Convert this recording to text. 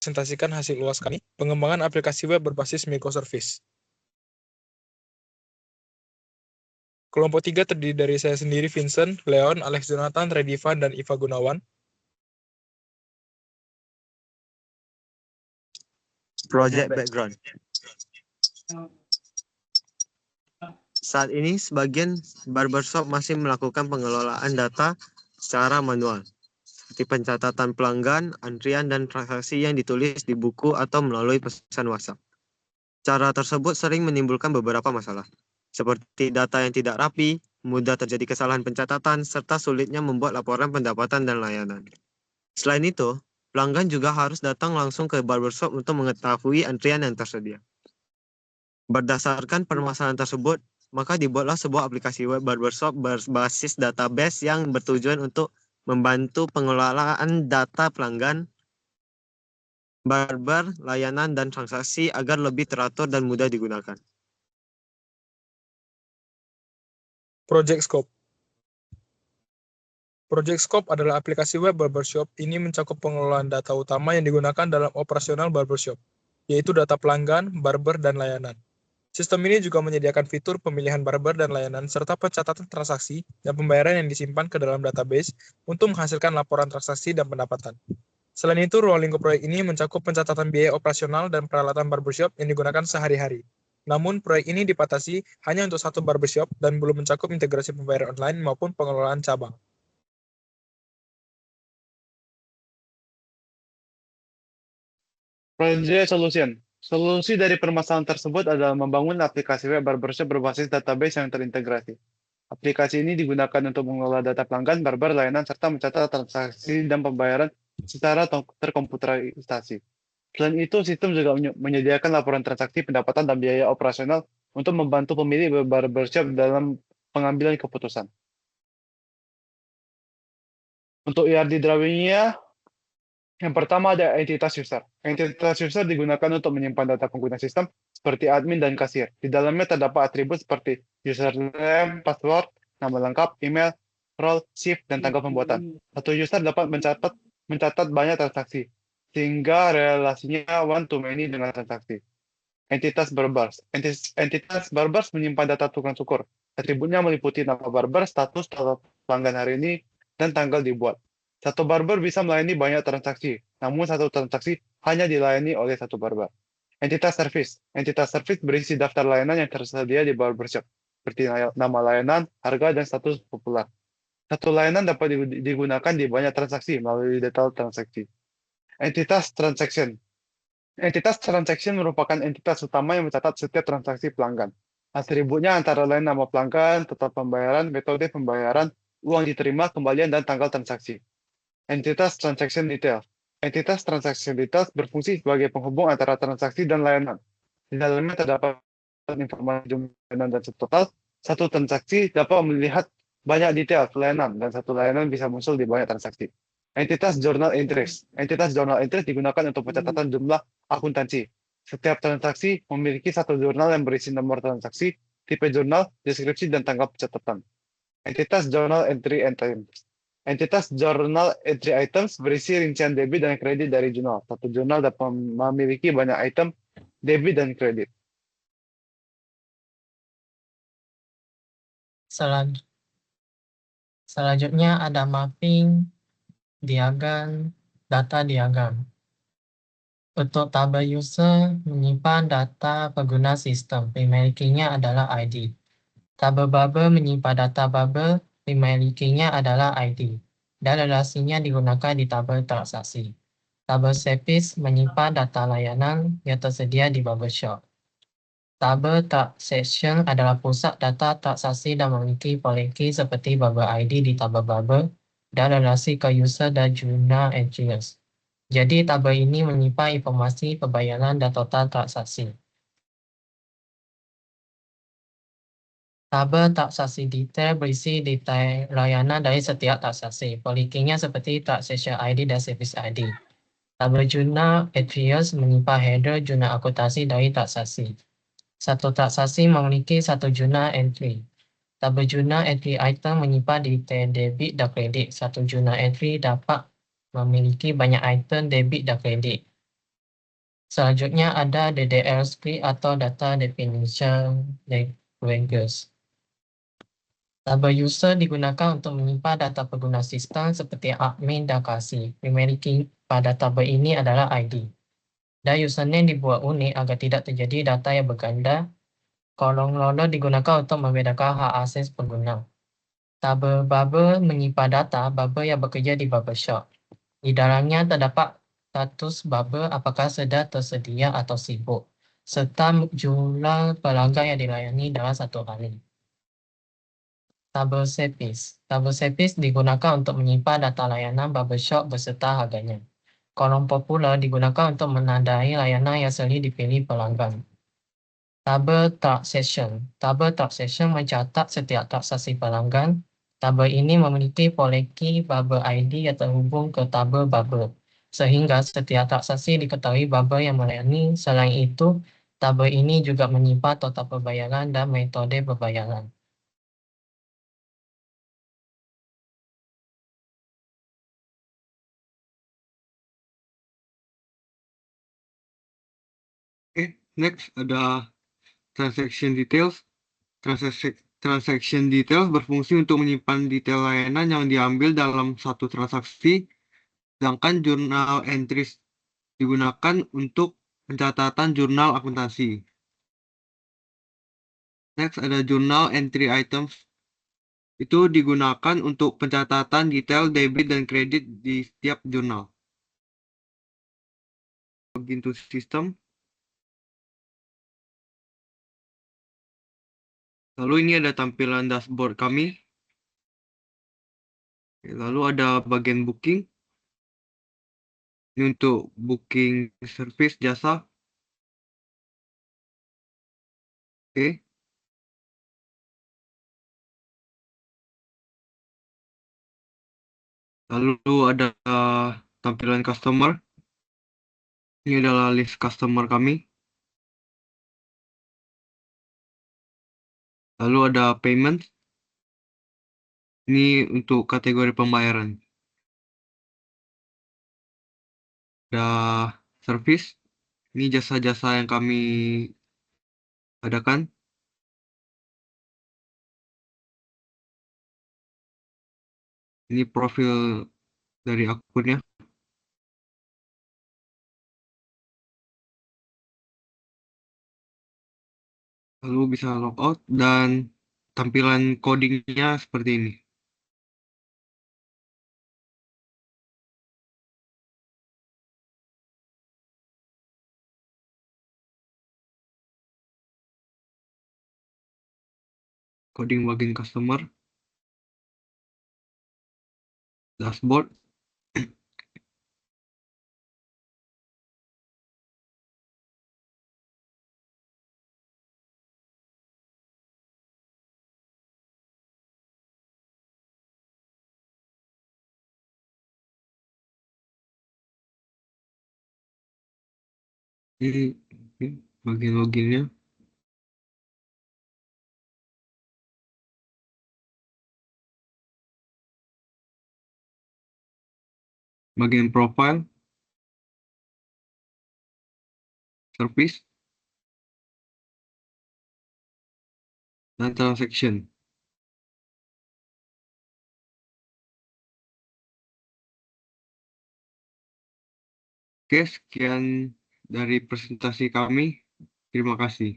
presentasikan hasil UAS kami, pengembangan aplikasi web berbasis microservice. Kelompok 3 terdiri dari saya sendiri, Vincent, Leon, Alex Jonathan, Redivan, dan Iva Gunawan. Project background. Saat ini, sebagian barbershop masih melakukan pengelolaan data secara manual, seperti pencatatan pelanggan, antrian, dan transaksi yang ditulis di buku atau melalui pesan WhatsApp. Cara tersebut sering menimbulkan beberapa masalah, seperti data yang tidak rapi, mudah terjadi kesalahan pencatatan, serta sulitnya membuat laporan pendapatan dan layanan. Selain itu, pelanggan juga harus datang langsung ke barbershop untuk mengetahui antrian yang tersedia. Berdasarkan permasalahan tersebut, maka dibuatlah sebuah aplikasi web barbershop berbasis database yang bertujuan untuk membantu pengelolaan data pelanggan, barber, layanan, dan transaksi agar lebih teratur dan mudah digunakan. Project Scope. Project Scope adalah aplikasi web barbershop. Ini mencakup pengelolaan data utama yang digunakan dalam operasional barbershop, yaitu data pelanggan, barber, dan layanan. Sistem ini juga menyediakan fitur pemilihan barber dan layanan, serta pencatatan transaksi dan pembayaran yang disimpan ke dalam database untuk menghasilkan laporan transaksi dan pendapatan. Selain itu, ruang lingkup proyek ini mencakup pencatatan biaya operasional dan peralatan barbershop yang digunakan sehari-hari. Namun, proyek ini dibatasi hanya untuk satu barbershop dan belum mencakup integrasi pembayaran online maupun pengelolaan cabang. Project Solution. Solusi dari permasalahan tersebut adalah membangun aplikasi web barbershop berbasis database yang terintegrasi. Aplikasi ini digunakan untuk mengelola data pelanggan, barber, layanan, serta mencatat transaksi dan pembayaran secara terkomputerisasi. Selain itu, sistem juga menyediakan laporan transaksi, pendapatan, dan biaya operasional untuk membantu pemilik barbershop dalam pengambilan keputusan. Untuk ERD drawingnya, yang pertama ada entitas user. Entitas user digunakan untuk menyimpan data pengguna sistem seperti admin dan kasir. Di dalamnya terdapat atribut seperti username, password, nama lengkap, email, role, shift, dan tanggal pembuatan. Satu user dapat mencatat banyak transaksi, sehingga relasinya one-to-many dengan transaksi. Entitas barbers. Entitas barbers menyimpan data tukang cukur. Atributnya meliputi nama barber, status pelanggan hari ini, dan tanggal dibuat. Satu barber bisa melayani banyak transaksi, namun satu transaksi hanya dilayani oleh satu barber. Entitas service. Entitas service berisi daftar layanan yang tersedia di barbershop, seperti nama layanan, harga, dan status populer. Satu layanan dapat digunakan di banyak transaksi melalui detail transaksi. Entitas transaction. Entitas transaction merupakan entitas utama yang mencatat setiap transaksi pelanggan. Atributnya antara lain nama pelanggan, total pembayaran, metode pembayaran, uang diterima, kembalian, dan tanggal transaksi. Entitas transaction detail. Entitas transaction details berfungsi sebagai penghubung antara transaksi dan layanan. Di dalamnya terdapat informasi jumlah layanan dan total. Satu transaksi dapat melihat banyak detail layanan, dan satu layanan bisa muncul di banyak transaksi. Entitas journal entries. Entitas journal entries digunakan untuk pencatatan jumlah akuntansi. Setiap transaksi memiliki satu jurnal yang berisi nomor transaksi, tipe jurnal, deskripsi, dan tanggal pencatatan. Entitas journal entry items. Entitas journal entry items berisi rincian debit dan kredit dari jurnal. Satu jurnal dapat memiliki banyak item debit dan kredit. Selanjutnya ada mapping, diagram, data diagram. Untuk tabel user menyimpan data pengguna sistem, dimilikinya adalah ID. Tabel barber menyimpan data barber, dimilikinya adalah ID, dan relasinya digunakan di tabel transaksi. Tabel service menyimpan data layanan yang tersedia di barbershop. Tabel transaction adalah pusat data transaksi dan memiliki poliki seperti barber ID di tabel barber dan relasi ke user dan jurnal entries. Jadi, tabel ini menyimpan informasi pembayaran dan total transaksi. Tabel transaksi detail berisi detail layanan dari setiap transaksi. Polikinya seperti transaction ID dan service ID. Tabel jurnal entries menyimpan header jurnal akuntansi dari transaksi. Satu transaksi memiliki satu jurnal entry. Tabel jurnal entry item menyimpan detail debit dan kredit. Satu jurnal entry dapat memiliki banyak item debit dan kredit. Selanjutnya ada DDL script atau Data Definition Languages. Tabel user digunakan untuk menyimpan data pengguna sistem seperti admin dan kasir. Primary key pada tabel ini adalah ID. Dan username dibuat unik agar tidak terjadi data yang berganda. Kolom roller digunakan untuk membedakan hak akses pengguna. Tabel bubble menyimpan data bubble yang bekerja di bubble shop. Di dalamnya terdapat status bubble apakah sedang tersedia atau sibuk, serta jumlah pelanggan yang dilayani dalam satu hari. Tabel service. Tabel service digunakan untuk menyimpan data layanan bubble shop beserta harganya. Kolom popular digunakan untuk menandai layanan yang sering dipilih pelanggan. Tabel transaction. Tabel transaction mencatat setiap transaksi pelanggan. Tabel ini memiliki poleki bubble ID yang terhubung ke tabel bubble, sehingga setiap transaksi diketahui bubble yang melayani. Selain itu, tabel ini juga menyimpan total pembayaran dan metode pembayaran. Next ada transaction details. Transaction details berfungsi untuk menyimpan detail layanan yang diambil dalam satu transaksi, sedangkan journal entries digunakan untuk pencatatan jurnal akuntansi. Next ada journal entry items. Itu digunakan untuk pencatatan detail debit dan kredit di setiap jurnal. Login to system. Lalu ini ada tampilan dashboard kami. Lalu ada bagian booking. Ini untuk booking service jasa. Oke. Lalu ada tampilan customer. Ini adalah list customer kami. Lalu ada payment. Ini untuk kategori pembayaran. Ada service. Ini jasa-jasa yang kami adakan. Ini profil dari akunnya. Lalu bisa logout dan tampilan codingnya seperti ini. Coding bagian customer. Dashboard. Ini bagian loginnya. Bagian profile. Service. Dan transaction. Oke, sekian dari presentasi kami. Terima kasih.